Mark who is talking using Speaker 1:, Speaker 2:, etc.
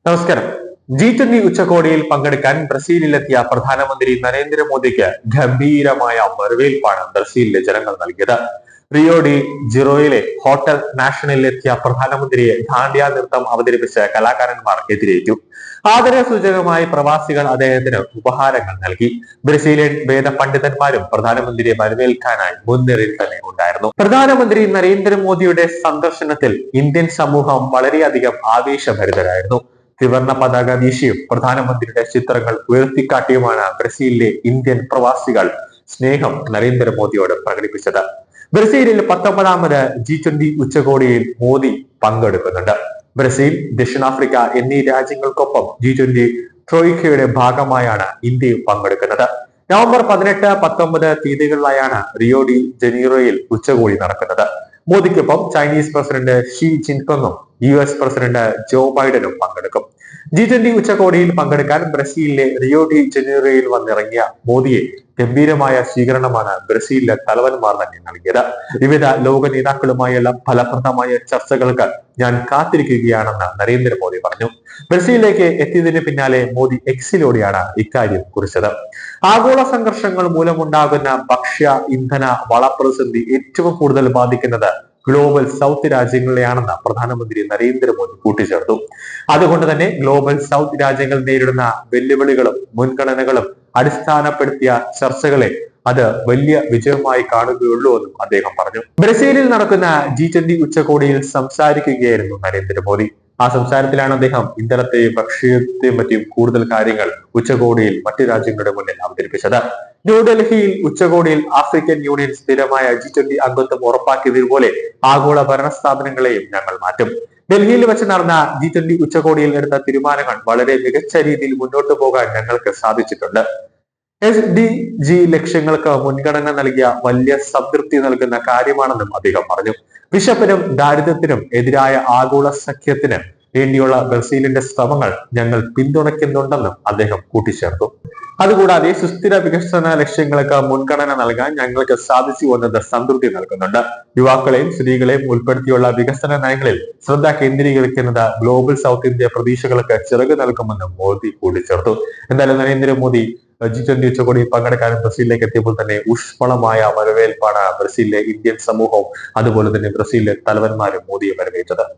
Speaker 1: നമസ്കാരം. G20 ഉച്ചകോടിയിൽ പങ്കെടുക്കാൻ ബ്രസീലിലെത്തിയ പ്രധാനമന്ത്രി നരേന്ദ്രമോദിക്ക് ഗംഭീരമായ വരവേൽപ്പാണ് ബ്രസീലിലെ ജനങ്ങൾ നൽകിയത്. റിയോ ഡി ജിറോയിലെ ഹോട്ടൽ നാഷണലിലെത്തിയ പ്രധാനമന്ത്രിയെ ദാണ്ഡിയ നൃത്തം അവതരിപ്പിച്ച് കലാകാരന്മാർ എതിരേറ്റു. ആദര സൂചകമായി പ്രവാസികൾ അദ്ദേഹത്തിന് ഉപഹാരങ്ങൾ നൽകി. ബ്രസീലിയൻ വേദ പണ്ഡിതന്മാരും പ്രധാനമന്ത്രിയെ വരവേൽക്കാനായി മുൻനിരയിൽ തന്നെ ഉണ്ടായിരുന്നു. പ്രധാനമന്ത്രി നരേന്ദ്രമോദിയുടെ സന്ദർശനത്തിൽ ഇന്ത്യൻ സമൂഹം വളരെയധികം ആവേശഭരിതരായിരുന്നു. ത്രിവർണ പതാക വീശിയും പ്രധാനമന്ത്രിയുടെ ചിത്രങ്ങൾ ഉയർത്തിക്കാട്ടിയുമാണ് ബ്രസീലിലെ ഇന്ത്യൻ പ്രവാസികൾ സ്നേഹം നരേന്ദ്രമോദിയോട് പ്രകടിപ്പിച്ചത്. ബ്രസീലിൽ 19ാമത് G20 ഉച്ചകോടിയിൽ മോദി പങ്കെടുക്കുന്നുണ്ട്. ബ്രസീൽ, ദക്ഷിണാഫ്രിക്ക എന്നീ രാജ്യങ്ങൾക്കൊപ്പം G20 ട്രോയിക്കയുടെ ഭാഗമായാണ് ഇന്ത്യയും പങ്കെടുക്കുന്നത്. നവംബർ 18, 19 തീയതികളിലായാണ് റിയോ ഡി ജനീറോയിൽ ഉച്ചകോടി നടക്കുന്നത്. മോദിക്കൊപ്പം ചൈനീസ് പ്രസിഡന്റ് ഷീ ജിൻപിങ്ങും US പ്രസിഡന്റ് ജോ ബൈഡനും പങ്കെടുക്കും. G20 ഉച്ചകോടിയിൽ പങ്കെടുക്കാൻ ബ്രസീലിലെ റിയോ ഡി ജനീറോയിൽ വന്നിറങ്ങിയ മോദിയെ ഗംഭീരമായ സ്വീകരണമാണ് ബ്രസീലിലെ തലവന്മാർ തന്നെ നൽകിയത്. വിവിധ ലോക നേതാക്കളുമായുള്ള ഫലപ്രദമായ ചർച്ചകൾക്ക് ഞാൻ കാത്തിരിക്കുകയാണെന്ന് നരേന്ദ്രമോദി പറഞ്ഞു. ബ്രസീലിലേക്ക് എത്തിയതിന് പിന്നാലെ മോദി എക്സിലൂടെയാണ് ഇക്കാര്യം കുറിച്ചത്. ആഗോള സംഘർഷങ്ങൾ മൂലമുണ്ടാകുന്ന ഭക്ഷ്യ, ഇന്ധന, വളപ്രതിസന്ധി ഏറ്റവും കൂടുതൽ ബാധിക്കുന്നത് ഗ്ലോബൽ സൗത്ത് രാജ്യങ്ങളെയാണെന്ന് പ്രധാനമന്ത്രി നരേന്ദ്രമോദി കൂട്ടിച്ചേർത്തു. അതുകൊണ്ട് തന്നെ ഗ്ലോബൽ സൗത്ത് രാജ്യങ്ങൾ നേരിടുന്ന വെല്ലുവിളികളും മുൻഗണനകളും അടിസ്ഥാനപ്പെടുത്തിയ ചർച്ചകളെ അത് വലിയ വിജയമായി കാണുകയുള്ളൂ എന്നും അദ്ദേഹം പറഞ്ഞു. ബ്രസീലിൽ നടക്കുന്ന G20 ഉച്ചകോടിയിൽ സംസാരിക്കുകയായിരുന്നു നരേന്ദ്രമോദി. ആ സംസാരത്തിലാണ് അദ്ദേഹം ഇന്ധനത്തെയും ഭക്ഷ്യത്തെയും പറ്റിയും കൂടുതൽ കാര്യങ്ങൾ ഉച്ചകോടിയിൽ മറ്റു രാജ്യങ്ങളുടെ മുന്നിൽ അവതരിപ്പിച്ചത്. ന്യൂഡൽഹിയിൽ ഉച്ചകോടിയിൽ ആഫ്രിക്കൻ യൂണിയൻ സ്ഥിരമായ G20 അംഗത്വം ഉറപ്പാക്കിയതുപോലെ ആഗോള ഭരണ സ്ഥാപനങ്ങളെയും ഞങ്ങൾ മാറ്റും. ഡൽഹിയിൽ വെച്ച് നടന്ന G20 ഉച്ചകോടിയിൽ എടുത്ത തീരുമാനങ്ങൾ വളരെ മികച്ച രീതിയിൽ മുന്നോട്ട് പോകാൻ ഞങ്ങൾക്ക് സാധിച്ചിട്ടുണ്ട്. SDG ലക്ഷ്യങ്ങൾക്ക് മുൻഗണന നൽകിയ വലിയ സംതൃപ്തി നൽകുന്ന കാര്യമാണെന്നും അദ്ദേഹം പറഞ്ഞു. വിശപ്പിനും ദാരിദ്ര്യത്തിനും എതിരായ ആഗോള സഖ്യത്തിന് വേണ്ടിയുള്ള ബ്രസീലിന്റെ ശ്രമങ്ങൾ ഞങ്ങൾ പിന്തുണയ്ക്കുന്നുണ്ടെന്നും അദ്ദേഹം കൂട്ടിച്ചേർത്തു. അതുകൂടാതെ സുസ്ഥിര വികസന ലക്ഷ്യങ്ങൾക്ക് മുൻഗണന നൽകാൻ ഞങ്ങൾക്ക് സാധിച്ചു എന്നത് സംതൃപ്തി നൽകുന്നുണ്ട്. യുവാക്കളെയും സ്ത്രീകളെയും ഉൾപ്പെടുത്തിയുള്ള വികസന നയങ്ങളിൽ ശ്രദ്ധ കേന്ദ്രീകരിക്കുന്നത് ഗ്ലോബൽ സൗത്ത് ഇന്ത്യ പ്രതീക്ഷകൾക്ക് ചിറക് നൽകുമെന്നും മോദി കൂട്ടിച്ചേർത്തു. എന്തായാലും നരേന്ദ്രമോദി G20 ഉച്ചകോടിയിൽ പങ്കെടുക്കാനും ബ്രസീലിലേക്ക് എത്തിയപ്പോൾ തന്നെ ഊഷ്മളമായ വരവേൽപ്പാണ് ബ്രസീലിലെ ഇന്ത്യൻ സമൂഹവും അതുപോലെ തന്നെ ബ്രസീലിലെ തലവന്മാരും മോദിയെ വരവേറ്റത്.